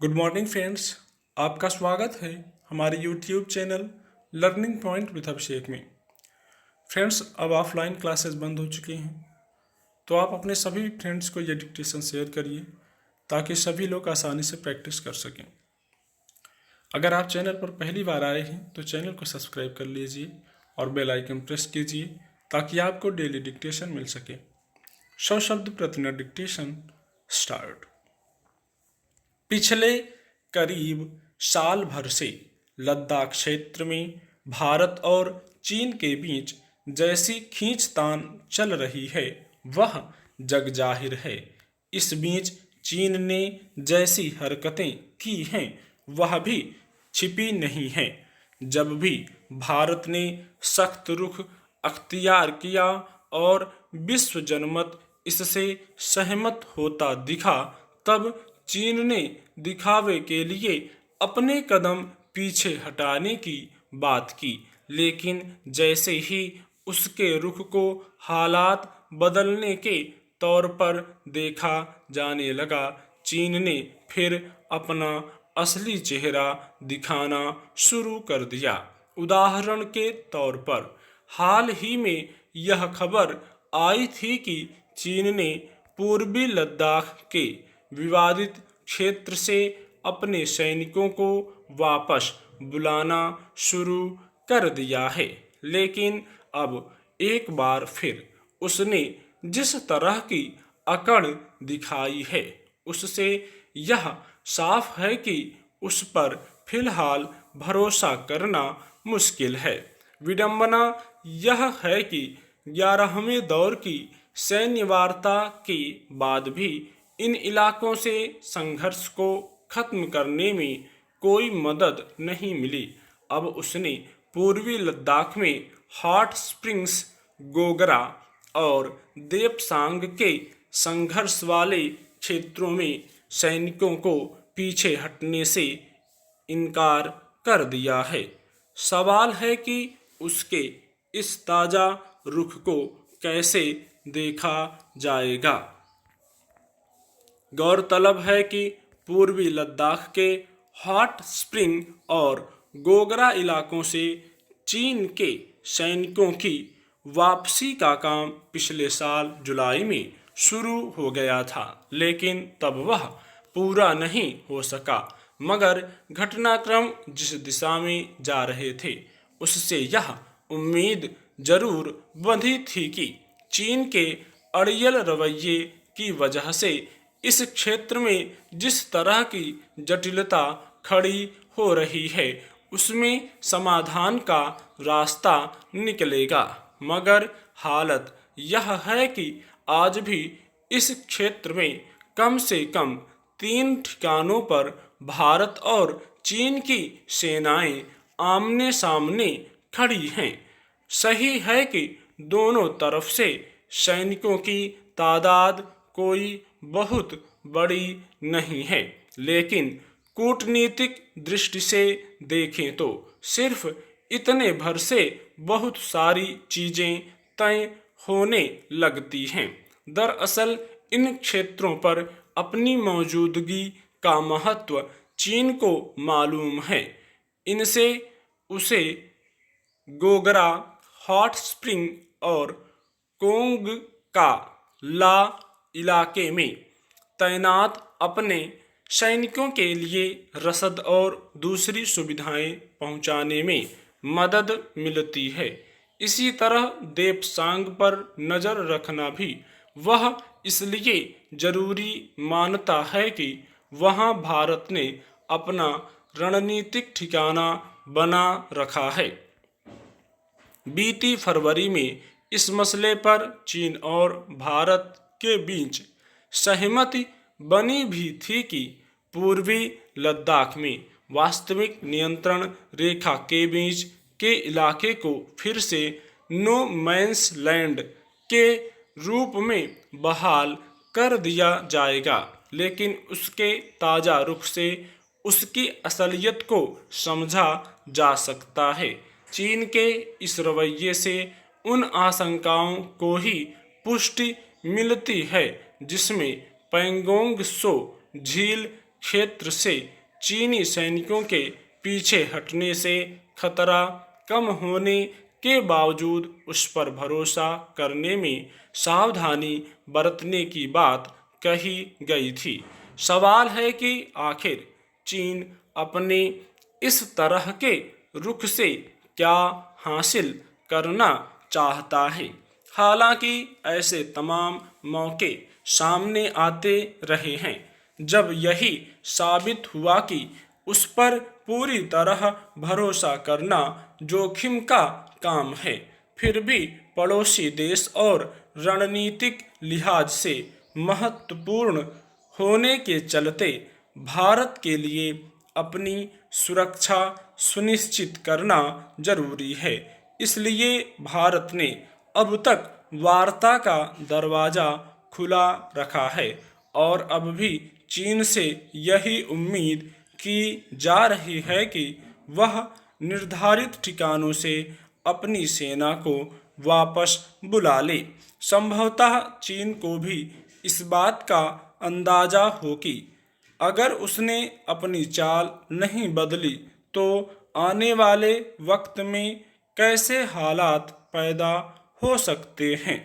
Good morning friends. आपका स्वागत है हमारे YouTube channel learning point with Abhishek में। फ्रेंड्स, अब ऑफलाइन क्लासेस बंद हो चुकी हैं, तो आप अपने सभी फ्रेंड्स को ये डिक्टेशन शेयर करिए ताकि सभी लोग आसानी से प्रैक्टिस कर सकें। अगर आप चैनल पर पहली बार आए हैं तो चैनल को सब्सक्राइब कर लीजिए और बेल आइकन प्रेस कीजिए ताकि आपको डेली डिक्टेशन मिल सके। 100 शब्द प्रतिदिन डिक्टेशन स्टार्ट। पिछले करीब साल भर से लद्दाख क्षेत्र में भारत और चीन के बीच जैसी खींचतान चल रही है वह जग जाहिर है। इस बीच चीन ने जैसी हरकतें की हैं वह भी छिपी नहीं हैं। जब भी भारत ने सख्त रुख अख्तियार किया और विश्व जनमत इससे सहमत होता दिखा, तब चीन ने दिखावे के लिए अपने कदम पीछे हटाने की बात की। लेकिन जैसे ही उसके रुख को हालात बदलने के तौर पर देखा जाने लगा, चीन ने फिर अपना असली चेहरा दिखाना शुरू कर दिया। उदाहरण के तौर पर हाल ही में यह खबर आई थी कि चीन ने पूर्वी लद्दाख के विवादित क्षेत्र से अपने सैनिकों को वापस बुलाना शुरू कर दिया है। लेकिन अब एक बार फिर उसने जिस तरह की अकड़ दिखाई है उससे यह साफ है कि उस पर फिलहाल भरोसा करना मुश्किल है। विडंबना यह है कि 11वें दौर की सैन्य वार्ता के बाद भी इन इलाकों से संघर्ष को खत्म करने में कोई मदद नहीं मिली। अब उसने पूर्वी लद्दाख में हॉट स्प्रिंग्स, गोगरा और देपसांग के संघर्ष वाले क्षेत्रों में सैनिकों को पीछे हटने से इनकार कर दिया है। सवाल है कि उसके इस ताज़ा रुख को कैसे देखा जाएगा। गौरतलब है कि पूर्वी लद्दाख के हॉट स्प्रिंग और गोगरा इलाकों से चीन के सैनिकों की वापसी का काम पिछले साल जुलाई में शुरू हो गया था, लेकिन तब वह पूरा नहीं हो सका। मगर घटनाक्रम जिस दिशा में जा रहे थे उससे यह उम्मीद जरूर बंधी थी कि चीन के अड़ियल रवैये की वजह से इस क्षेत्र में जिस तरह की जटिलता खड़ी हो रही है उसमें समाधान का रास्ता निकलेगा। मगर हालत यह है कि आज भी इस क्षेत्र में कम से कम 3 ठिकानों पर भारत और चीन की सेनाएं आमने सामने खड़ी हैं। सही है कि दोनों तरफ से सैनिकों की तादाद कोई बहुत बड़ी नहीं है, लेकिन कूटनीतिक दृष्टि से देखें तो सिर्फ इतने भर से बहुत सारी चीजें तय होने लगती हैं। दरअसल इन क्षेत्रों पर अपनी मौजूदगी का महत्व चीन को मालूम है। इनसे उसे गोगरा, हॉट स्प्रिंग और कोंग का ला इलाके में तैनात अपने सैनिकों के लिए रसद और दूसरी सुविधाएं पहुंचाने में मदद मिलती है। इसी तरह देपसांग पर नज़र रखना भी वह इसलिए जरूरी मानता है कि वहां भारत ने अपना रणनीतिक ठिकाना बना रखा है। बीती फरवरी में इस मसले पर चीन और भारत के बीच सहमति बनी भी थी कि पूर्वी लद्दाख में वास्तविक नियंत्रण रेखा के बीच के इलाके को फिर से नो मैंस लैंड के रूप में बहाल कर दिया जाएगा। लेकिन उसके ताज़ा रुख से उसकी असलियत को समझा जा सकता है। चीन के इस रवैये से उन आशंकाओं को ही पुष्टि मिलती है जिसमें पैंगोंग त्सो झील क्षेत्र से चीनी सैनिकों के पीछे हटने से खतरा कम होने के बावजूद उस पर भरोसा करने में सावधानी बरतने की बात कही गई थी। सवाल है कि आखिर चीन अपने इस तरह के रुख से क्या हासिल करना चाहता है। हालांकि ऐसे तमाम मौके सामने आते रहे हैं जब यही साबित हुआ कि उस पर पूरी तरह भरोसा करना जोखिम का काम है। फिर भी पड़ोसी देश और रणनीतिक लिहाज से महत्वपूर्ण होने के चलते भारत के लिए अपनी सुरक्षा सुनिश्चित करना जरूरी है। इसलिए भारत ने अब तक वार्ता का दरवाजा खुला रखा है और अब भी चीन से यही उम्मीद की जा रही है कि वह निर्धारित ठिकानों से अपनी सेना को वापस बुला ले। संभवतः चीन को भी इस बात का अंदाजा हो कि अगर उसने अपनी चाल नहीं बदली तो आने वाले वक्त में कैसे हालात पैदा हो सकते हैं।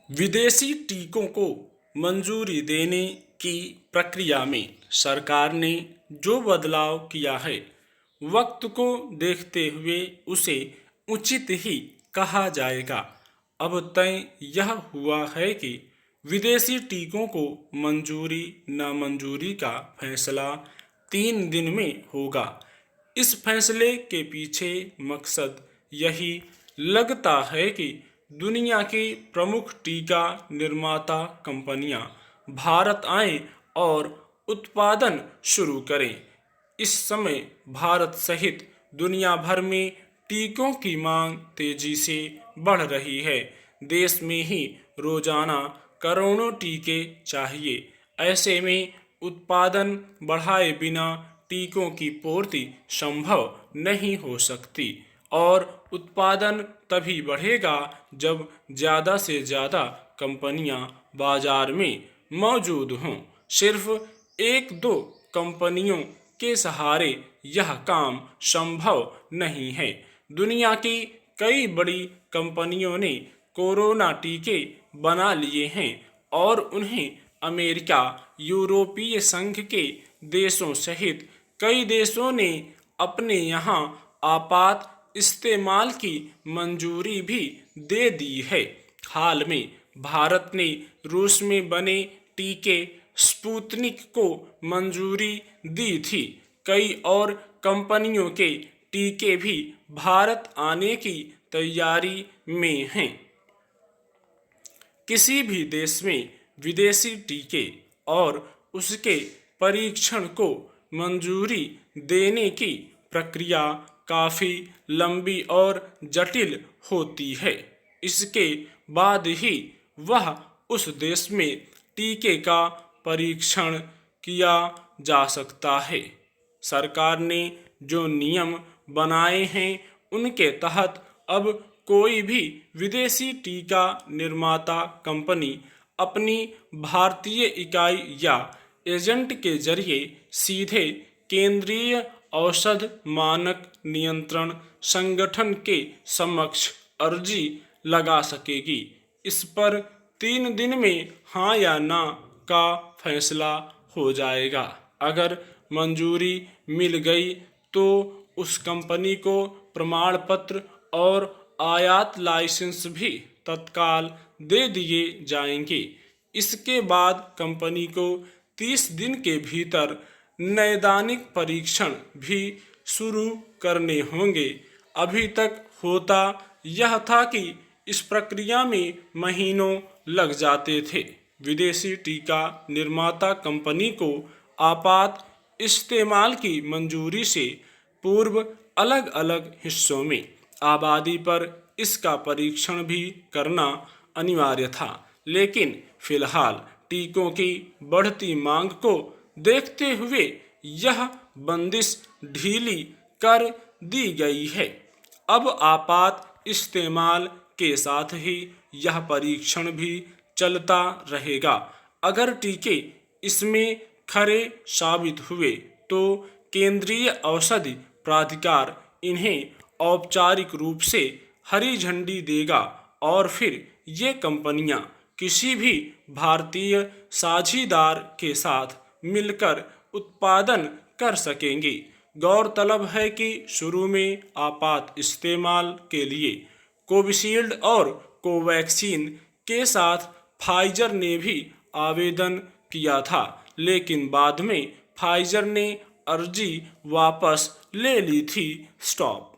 विदेशी टीकों को मंजूरी देने की प्रक्रिया में सरकार ने जो बदलाव किया है, वक्त को देखते हुए उसे उचित ही कहा जाएगा। अब तय यह हुआ है कि विदेशी टीकों को मंजूरी नामंजूरी का फैसला 3 दिन में होगा। इस फैसले के पीछे मकसद यही लगता है कि दुनिया की प्रमुख टीका निर्माता कंपनियां भारत आएं और उत्पादन शुरू करें। इस समय भारत सहित दुनिया भर में टीकों की मांग तेजी से बढ़ रही है। देश में ही रोजाना करोड़ों टीके चाहिए। ऐसे में उत्पादन बढ़ाए बिना टीकों की पूर्ति संभव नहीं हो सकती और उत्पादन तभी बढ़ेगा जब ज़्यादा से ज़्यादा कंपनियां बाजार में मौजूद हों। सिर्फ 1-2 कंपनियों के सहारे यह काम संभव नहीं है। दुनिया की कई बड़ी कंपनियों ने कोरोना टीके बना लिए हैं और उन्हें अमेरिका, यूरोपीय संघ के देशों सहित कई देशों ने अपने यहाँ आपात इस्तेमाल की मंजूरी भी दे दी है। हाल में भारत ने रूस में बने टीके स्पुतनिक को मंजूरी दी थी। कई और कंपनियों के टीके भी भारत आने की तैयारी में हैं। किसी भी देश में विदेशी टीके और उसके परीक्षण को मंजूरी देने की प्रक्रिया काफ़ी लंबी और जटिल होती है। इसके बाद ही वह उस देश में टीके का परीक्षण किया जा सकता है। सरकार ने जो नियम बनाए हैं उनके तहत अब कोई भी विदेशी टीका निर्माता कंपनी अपनी भारतीय इकाई या एजेंट के जरिए सीधे केंद्रीय औषध मानक नियंत्रण संगठन के समक्ष अर्जी लगा सकेगी। इस पर 3 दिन में हाँ या ना का फैसला हो जाएगा। अगर मंजूरी मिल गई तो उस कंपनी को प्रमाण पत्र और आयात लाइसेंस भी तत्काल दे दिए जाएंगे। इसके बाद कंपनी को 30 दिन के भीतर नैदानिक परीक्षण भी शुरू करने होंगे। अभी तक होता यह था कि इस प्रक्रिया में महीनों लग जाते थे। विदेशी टीका निर्माता कंपनी को आपात इस्तेमाल की मंजूरी से पूर्व अलग अलग हिस्सों में आबादी पर इसका परीक्षण भी करना अनिवार्य था, लेकिन फिलहाल टीकों की बढ़ती मांग को देखते हुए यह बंदिश ढीली कर दी गई है। अब आपात इस्तेमाल के साथ ही यह परीक्षण भी चलता रहेगा। अगर टीके इसमें खरे साबित हुए तो केंद्रीय औषधि प्राधिकार इन्हें औपचारिक रूप से हरी झंडी देगा और फिर ये कंपनियां किसी भी भारतीय साझीदार के साथ मिलकर उत्पादन कर सकेंगी। गौरतलब है कि शुरू में आपात इस्तेमाल के लिए कोविशील्ड और कोवैक्सीन के साथ फाइजर ने भी आवेदन किया था, लेकिन बाद में फाइजर ने अर्जी वापस ले ली थी। स्टॉप।